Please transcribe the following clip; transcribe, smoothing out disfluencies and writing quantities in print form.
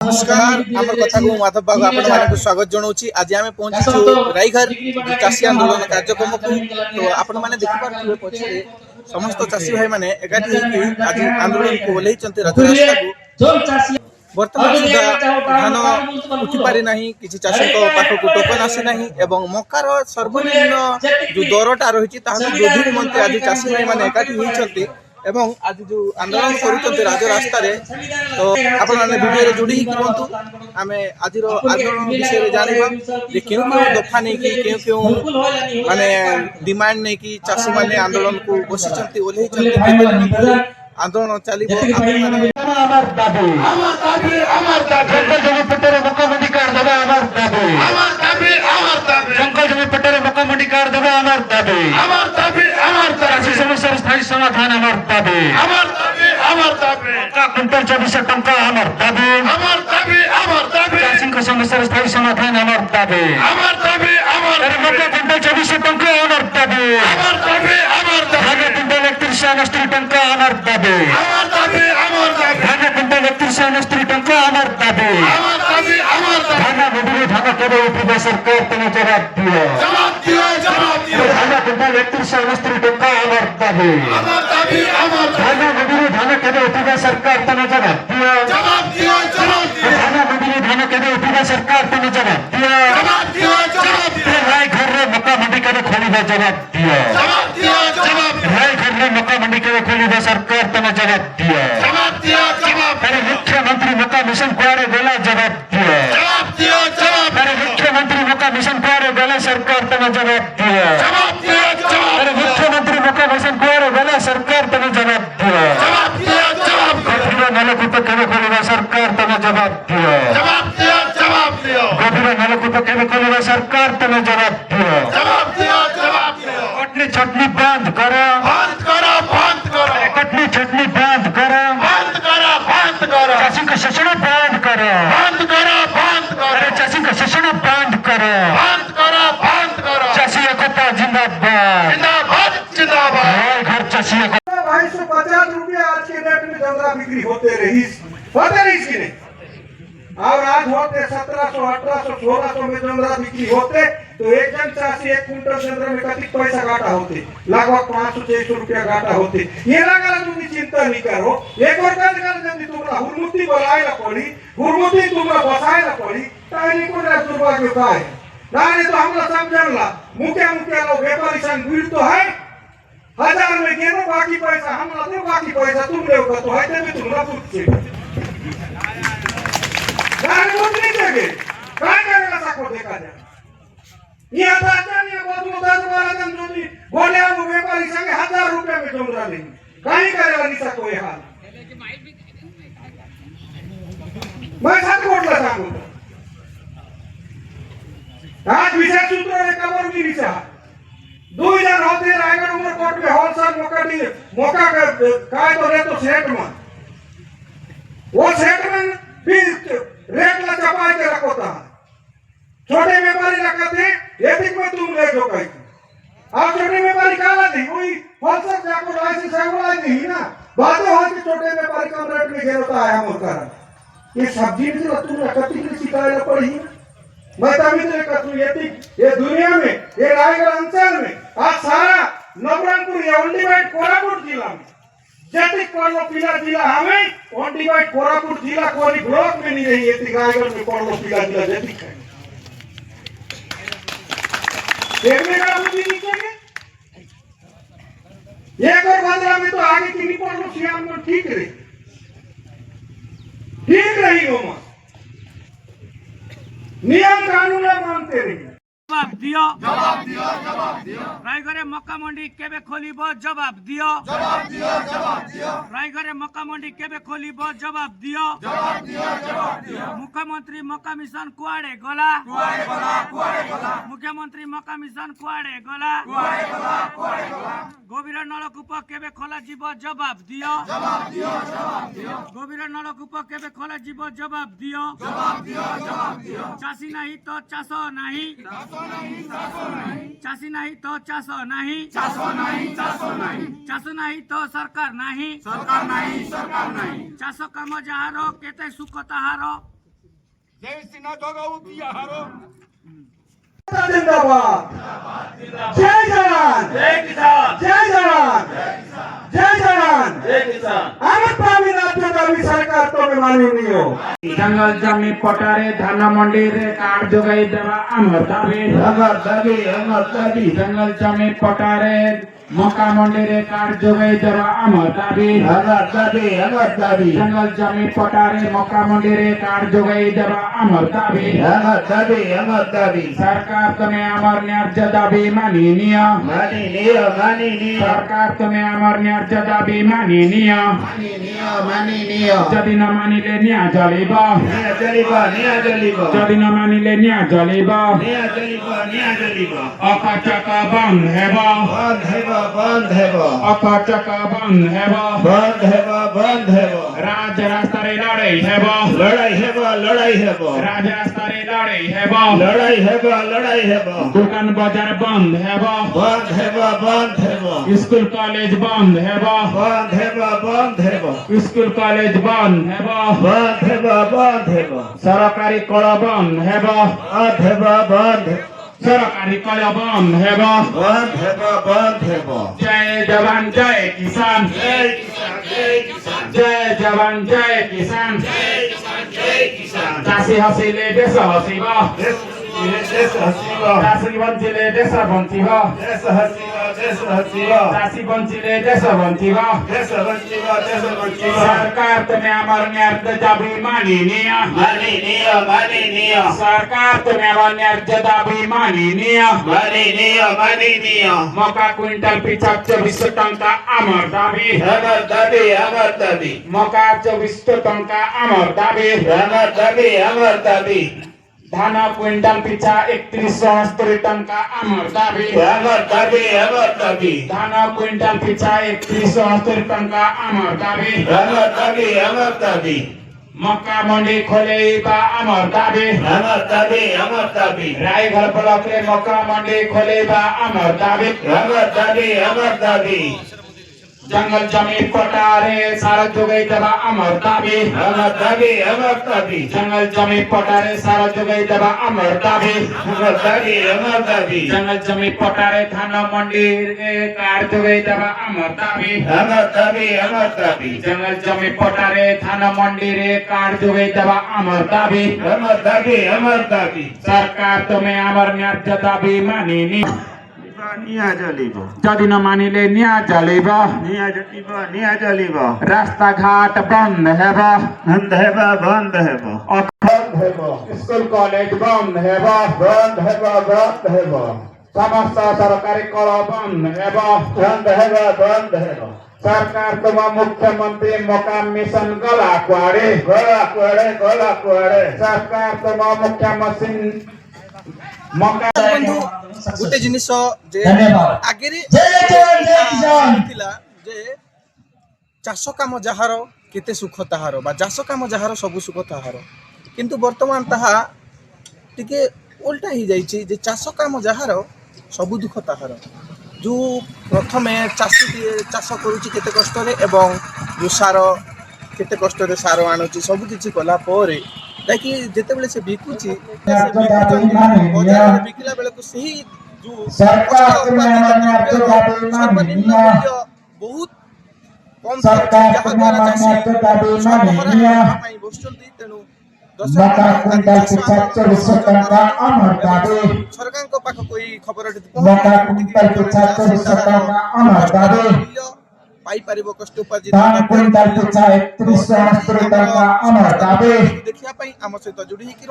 नमस्कार आम कथा को माधव बाबू आपण स्वागत जनाऊँ आज आम पहुंचीचु रायघर चाषी आंदोलन कार्यक्रम को। तो आपण मैंने देखिपे पछे समस्त चाषी भाई मैंने एकाठी होकर आज आंदोलन को ओह्लैं राजरास्ता को। बर्तमान सुधा धान उठी पारि नहीं, किसी चाषी पाखक टोकन आसी नहीं एवं मकार सर्वनिम्न जो दरटा रही वृद्धि निमंते आज चाषी भाई मैंने एकाठी होती एवं आज जो आंदोलन करुँच राजरास्ता तो आपण मैंने वीडियो जोड़ी रुहतु। आम आज आंदोलन विषय जाना क्यों क्यों दफा नहीं कि क्यों क्यों माने डिमांड नहीं कि चाषी मैंने आंदोलन को बसी ओह्लैं आंदोलन चलो समस्या स्थायी समाधान क्विंटल 2400 टंका समस्या स्थायी समाधान क्विंटल 2400 टंका क्विंटल 31 टंका क्विंटल 31 टंका धान केवे उठिबे सरकार तने जवाब दियो क्विंटल 31 टंका धान केवे उठिबे सरकार तने जवाब दियो धान केवे उठिबे सरकार तने जवाब दियो राय घर रे मक्का मंडी केवे खोलिबे जवाब दियो राय घर रे मक्का मंडी केवे खोलिबे सरकार तने जवाब दियो अरे मुख्यमंत्री मक्का मिशन कुआरे गला जवाब दियो अरे मुख्यमंत्री मक्का मिशन कुआरे गला सरकार तने जवाब दियो अरे मुख्यमंत्री मक्का मिशन कुआरे गला सरकार तने जवाब दियो गभीर नलकूप केवे खोलिबे सरकार तने जवाब दियो गभीर नलकूप केवे खोलिबे सरकार तने जवाब दियो कटनी छटनी बंद करो कटनी छटनी बंद करो चाषी का शोषण बंद करो अरे चाषी का शोषण बंद करो चाषी एकता जिंदाबाद घर चाषी 250 रुपया आज के डेट में जंगला बिक्री होते रही इसकी नहीं। और आज होते 1700 1800 1600 में जंगला बिक्री होते तो एक जन चाषी 1 कुंटल जंगला में कति पैसा घाटा होते, लगभग 500 600 रुपया घाटा होते। ये लगा तुम चिंता नहीं करो, एक और जल्दी तुम्हारा हुरमुती बनाएला पड़ी, हुरमुती तुम्हारा बसाएला पड़ी ताई को दुर्भाग्य का है नहीं तो हमला समझला मुख्य लोग व्यापारी संघ भीड़ तो है 1000 में गेनो बाकी पैसा हमला दो, बाकी पैसा तुम देओ तो है तभी तुमला पूछे गाड़ी मुद्री देगे काय करेगा साको देखा जाए। ये आता नहीं बहुत 10-12 दिन जोनी बोले वो व्यापारी संग 1000 रुपए में जमरा नहीं काई करेगा निसा कोई हाल मैं साथ बोलला सांगू आज विशेष सूत्र ने कवर भी निसा 2000 होते रायगढ़ उमर कोर्ट में होलसेल मौका काय तो रे तो सेट में वो सेट में भी रेट ला चपाई के रखो था छोटे व्यापारी रखते एथिक में तुम ले जो कहीं आप छोटे व्यापारी काला दी वही होलसेल जाको लाइसेंस है नहीं ना बातें हो कि छोटे व्यापारी कम रेट में गिरता है हम कर ये सब्जी में तुम कति की शिकायत पड़ी मैं तभी तो कहूं ये दुनिया में ये रायगढ़ अंचल में आज सारा नवरंगपुर ये ओंडीवाइट कोरापुट जिला में जैसे कोलो पिला जिला हमें ओंडीवाइट कोरापुट जिला कोई ब्लॉक में नहीं रही ये रायगढ़ में कोलो पिला जिला जैसी है देखने का बुद्धि नहीं चाहिए एक और बदला में तो आगे की रिपोर्ट सियाम में ठीक रही हो मां नियम कानून मानते रही जवाब दियो रायगढ़ मक्का मंडी केबे खोलिबो जवाब दियो रायगढ़ मक्का मंडी केबे खोलिबो जवाब दियो मुख्यमंत्री मक्का मिशन कुआड़े गला मुख्यमंत्री मक्का मिशन कुआड़े गला गभीर नलकूप केबे खोला जीव जवाब दियो गभीर नलकूप केबे खोला जीव जवाब दियो चाषी नहीं तो चाष नहीं चाषी नहीं तो चाष नहीं चाष नहीं तो सरकार नहीं चाष काम जार केते सुख ताहार जिंदाबाद जय जवान जय किसान जय जवान जय जवान जय किसान আমার দাবি রাজ্য দাবি সরকার তবে মানেনি जंगल जमी पटारे धान मंडी रे कार्ड जोगाई देवा आमर दाबी जंगल जमी पटारे मका मंडी रे कार्ड जोगाई देवा आमर दाबी जंगल जमी पटारे मका मंडी रे कार्ड जोगाई देवा आमर दाबी सरकार तुम्हें आमर न्याय्य दाबी मानी निया सरकार तुम्हें आमर न्याय्य दाबी मानी निया जदि न मानिले न्याय जलिबा जदि न मानिले न्याय जलिबा अकाचक बंद हेबा अकाचक बंद हेबा राज रास्ता रे लड़ाई हेबा राज रास्ता रे लड़ाई हेबा दुकान बाजार बंद हेबा स्कूल कॉलेज बंद हेबा स्कूल कॉलेज बंद हेबा सरकारी कल बंद हेबा सरकारी कल बंद हेबा जय जवान जय किसान जय जवान जय किसान चाषी हसिले देश हसिबा चाषी बंचिले देश बंचिबा चाषी बंचिले देश बंचिबा सरकार तुम्हें आमर न्याय्य दाबी मानी निया सरकार तुम्हें आमर न्याय्य दाबी मानी निया मका क्विंटल पिछा 2400 टंका आमर दाबी मका 2400 टंका आमर दाबी धान क्विंटल पिछा 3169 टंका आमर दाबी धान क्विंटल पिछा 3169 टंका आमर दाबी मक्का मंडी खोले बा आमर दाबी रायघर ब्लॉक रे मक्का मंडी खोले बा आमर दाबी जंगल जमी पटारे सारा जोगाई देवा आमर दाबी जंगल जमी पटारे सारा जोगाई देवा आमर दाबी जंगल जमी पटारे धान मंडी रे कार्ड जोगाई देवा आमर दाबी जंगल जमी पटारे धान मंडी रे कार्ड जोगाई देवा आमर दाबी सरकार तुम्हें आमर न्याय्य दाबी मानी नि जदि न मानिले न्याय जलिबा रास्ता घाट बंद हेबा स्कूल कॉलेज बंद हेबा समस्त सरकारी कल बंद हेबा सरकार तुम मुख्यमंत्री मका मिशन गला कुआड़े सरकार तुम मुख्यमंत्री मका बंधु गोटे जिनिस जे आगे चाष काम जार केते सुख ताहार बा चाष काम जार सब सुख ताहार किंतु वर्तमान ताहा टिके उल्टा ही जाइछि जे चाष काम जार सब दुख ताहार जो प्रथमे चाषी चाष करूछि केते कष्ट रे एवं जो सार केते कष्ट रे सार आणुछि सब किछि कला परे ताकि जेते बेले से बिकुछि बजार बिकला बेले को सही जो सरकार बहुत कम सरकार को पाख कोई खबर पाई परिबो कष्ट उपार्जित देखिया पई हम सहित जुड़ी कि